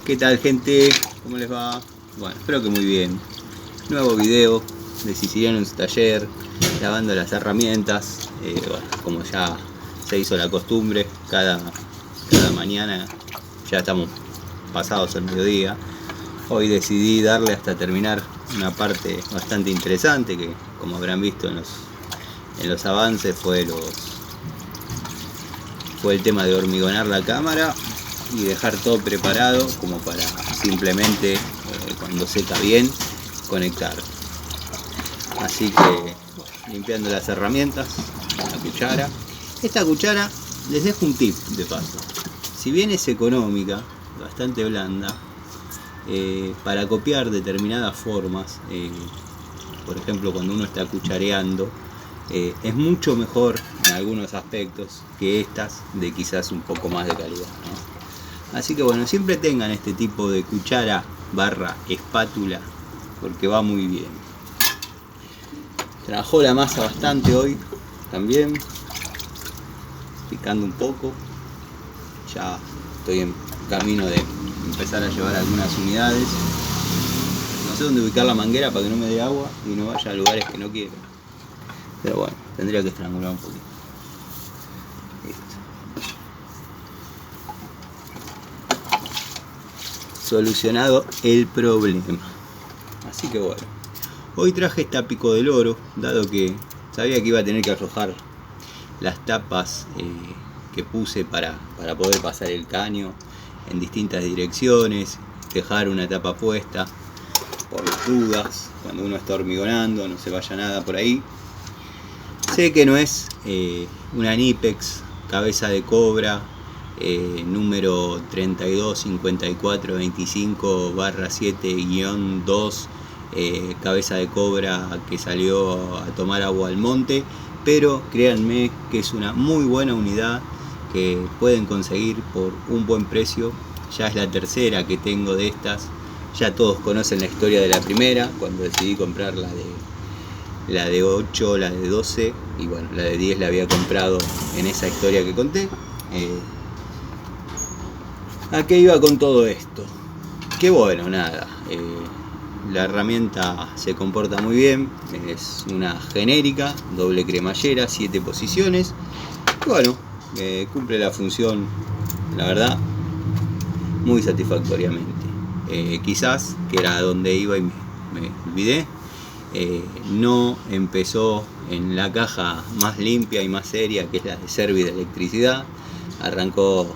¿Qué tal, gente? ¿Cómo les va? Bueno, espero que muy bien. Nuevo video de Siciliano en su taller, lavando las herramientas. Bueno, como ya se hizo la costumbre, cada mañana ya estamos pasados el mediodía. Hoy decidí darle hasta terminar una parte bastante interesante que, como habrán visto en los avances, fue el tema de hormigonar la cámara y dejar todo preparado como para simplemente cuando seca bien conectar. Así que limpiando las herramientas, la cuchara. Esta cuchara, les dejo un tip de paso. Si bien es económica, bastante blanda, para copiar determinadas formas, por ejemplo cuando uno está cuchareando, es mucho mejor en algunos aspectos que estas de quizás un poco más de calidad, ¿no? Así que bueno, siempre tengan este tipo de cuchara barra espátula porque va muy bien. Trabajó la masa bastante hoy también, picando un poco. Ya estoy en camino de empezar a llevar algunas unidades. No sé dónde ubicar la manguera para que no me dé agua y no vaya a lugares que no quiero. Pero bueno, tendría que estrangular un poquito. Listo. Solucionado el problema. Así que bueno, hoy traje esta pico del oro, dado que sabía que iba a tener que aflojar las tapas que puse para poder pasar el caño en distintas direcciones, dejar una tapa puesta por las dudas, cuando uno está hormigonando, no se vaya nada por ahí. Sé que no es una Knipex cabeza de cobra número 325425/7-2 cabeza de cobra que salió a tomar agua al monte, pero créanme que es una muy buena unidad que pueden conseguir por un buen precio. Ya es la tercera que tengo de estas. Ya todos conocen la historia de la primera, cuando decidí comprar la de 8, la de 12 y bueno, la de 10 la había comprado en esa historia que conté. ¿A qué iba con todo esto? Que bueno, nada, la herramienta se comporta muy bien, es una genérica, doble cremallera, 7 posiciones. Y bueno, cumple la función, la verdad, muy satisfactoriamente. Quizás, que era donde iba y me olvidé, no empezó en la caja más limpia y más seria, que es la de Servi de electricidad. Arrancó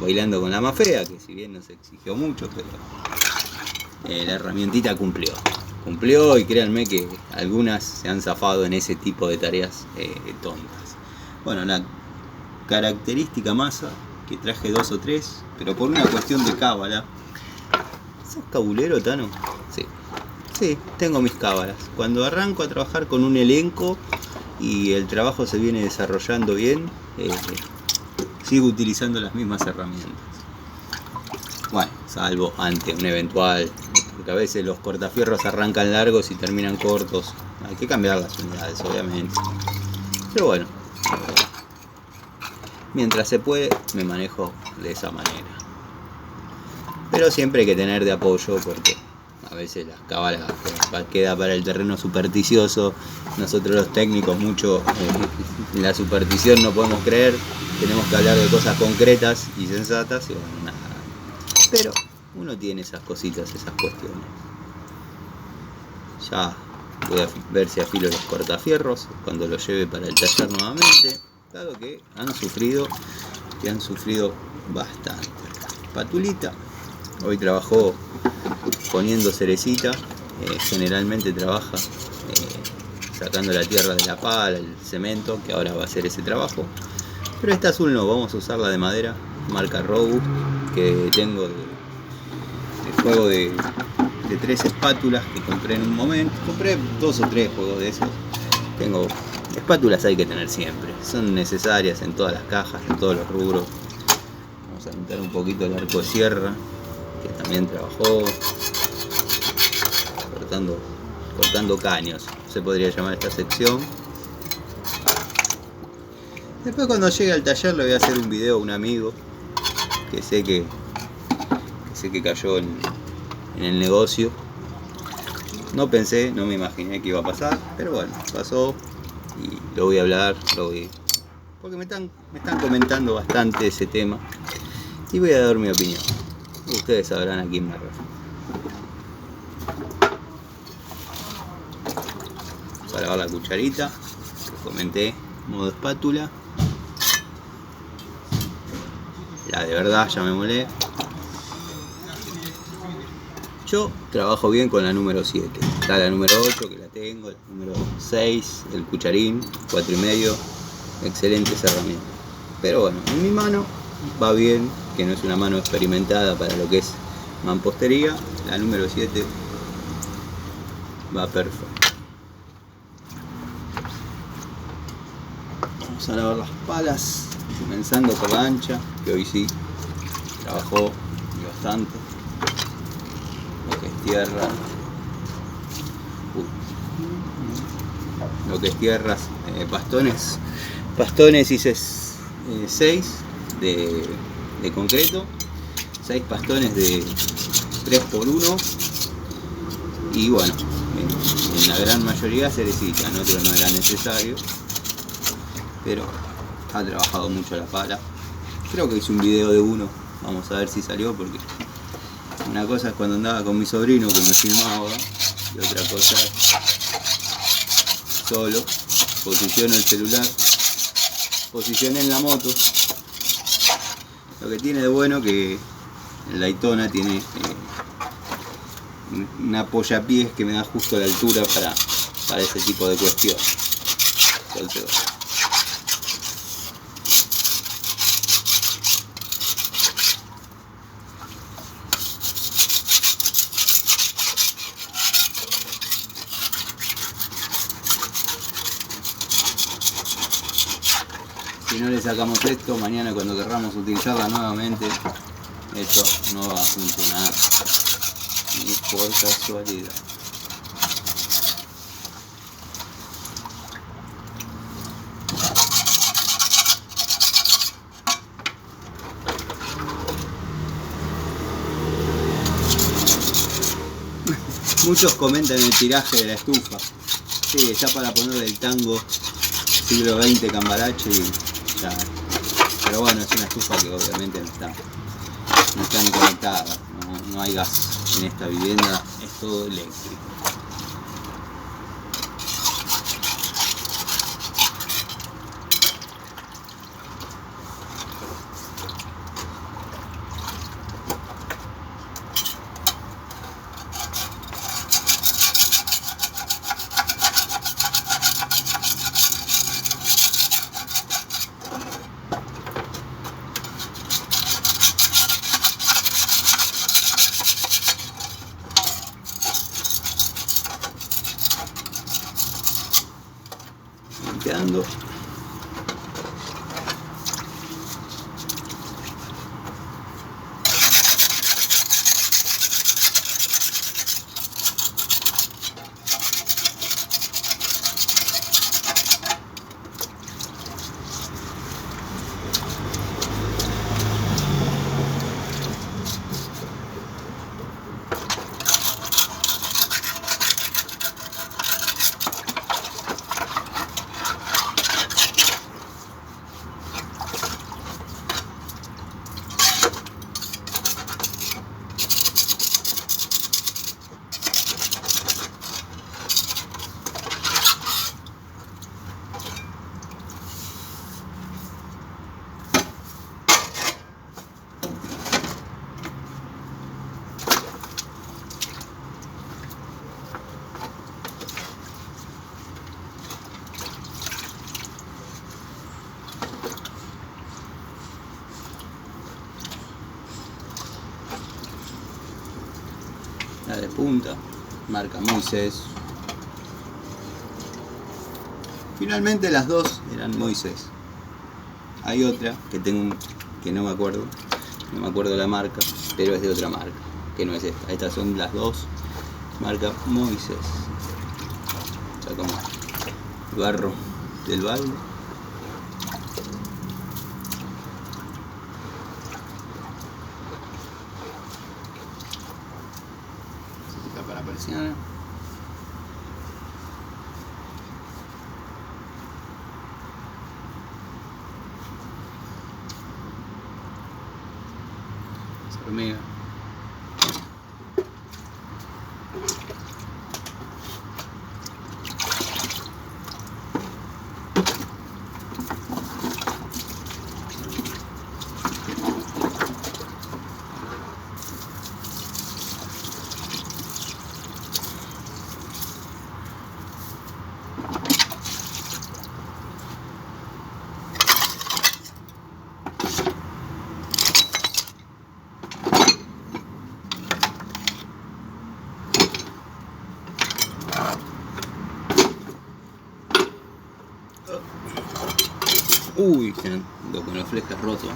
bailando con la más fea, que si bien no se exigió mucho, pero la herramientita cumplió y créanme que algunas se han zafado en ese tipo de tareas tontas. Bueno, la característica masa, que traje 2 o 3, pero por una cuestión de cábala. ¿Sos cabulero, Tano? Sí, tengo mis cábalas. Cuando arranco a trabajar con un elenco y el trabajo se viene desarrollando bien, sigo utilizando las mismas herramientas. Bueno, salvo ante un eventual, porque a veces los cortafierros arrancan largos y terminan cortos. Hay que cambiar las unidades, obviamente. Pero bueno, mientras se puede, me manejo de esa manera. Pero siempre hay que tener de apoyo porque a veces las cábalas queda para el terreno supersticioso. Nosotros los técnicos mucho en la superstición no podemos creer. Tenemos que hablar de cosas concretas y sensatas y bueno, nada. Pero uno tiene esas cositas, esas cuestiones. Ya voy a ver si afilo los cortafierros cuando los lleve para el taller nuevamente, dado que han sufrido bastante. Patulita hoy trabajó poniendo cerecita, generalmente trabaja sacando la tierra de la pala, el cemento, que ahora va a hacer ese trabajo. Pero esta azul no, vamos a usar la de madera, marca Robust, que tengo de juego de 3 espátulas que compré en un momento. Compré 2 o 3 juegos de esos. Tengo espátulas, hay que tener siempre, son necesarias en todas las cajas, en todos los rubros. Vamos a meter un poquito el arco de sierra, que también trabajó cortando caños, se podría llamar esta sección. Después cuando llegue al taller le voy a hacer un video a un amigo que sé que ese que cayó en el negocio. No pensé, no me imaginé que iba a pasar, pero bueno, pasó y lo voy a hablar, porque me están comentando bastante ese tema y voy a dar mi opinión. Ustedes sabrán a quién me refiero. Para lavar la cucharita, que comenté, modo espátula. La de verdad ya me molé. Yo trabajo bien con la número 7. Está la número 8 que la tengo, la número 6, el cucharín, 4,5. Excelentes herramientas. Pero bueno, en mi mano va bien, que no es una mano experimentada para lo que es mampostería. La número 7 va perfecto. Vamos a lavar las palas, comenzando por la ancha, que hoy sí trabajó bastante. Lo que es tierra, lo que es tierras, pastones hice 6 de concreto, 6 pastones de 3x1 y bueno, en la gran mayoría cerecita, en otros no era necesario, pero ha trabajado mucho la pala. Creo que hice un video de uno, vamos a ver si salió, porque una cosa es cuando andaba con mi sobrino que me filmaba y otra cosa es solo. Posiciono el celular, posicioné en la moto. Lo que tiene de bueno que el Daytona tiene un apoyapiés que me da justo la altura para ese tipo de cuestión. Entonces, si no le sacamos esto, mañana cuando querramos utilizarla nuevamente, esto no va a funcionar ni por casualidad. Muchos comentan el tiraje de la estufa. Sí, está para ponerle el tango siglo XX Cambarache y ya. Pero bueno, es una estufa que obviamente no está ni conectada, no hay gas en esta vivienda, es todo eléctrico. Limpiando. La de punta, marca Moisés. Finalmente las dos eran Moisés. Hay otra que tengo que no me acuerdo la marca, pero es de otra marca, que no es esta. Estas son las dos, marca Moisés. Sacamos el barro del balde. persiana. Se hormiga. Uy, se ando con los flejes rotos.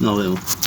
Nos vemos.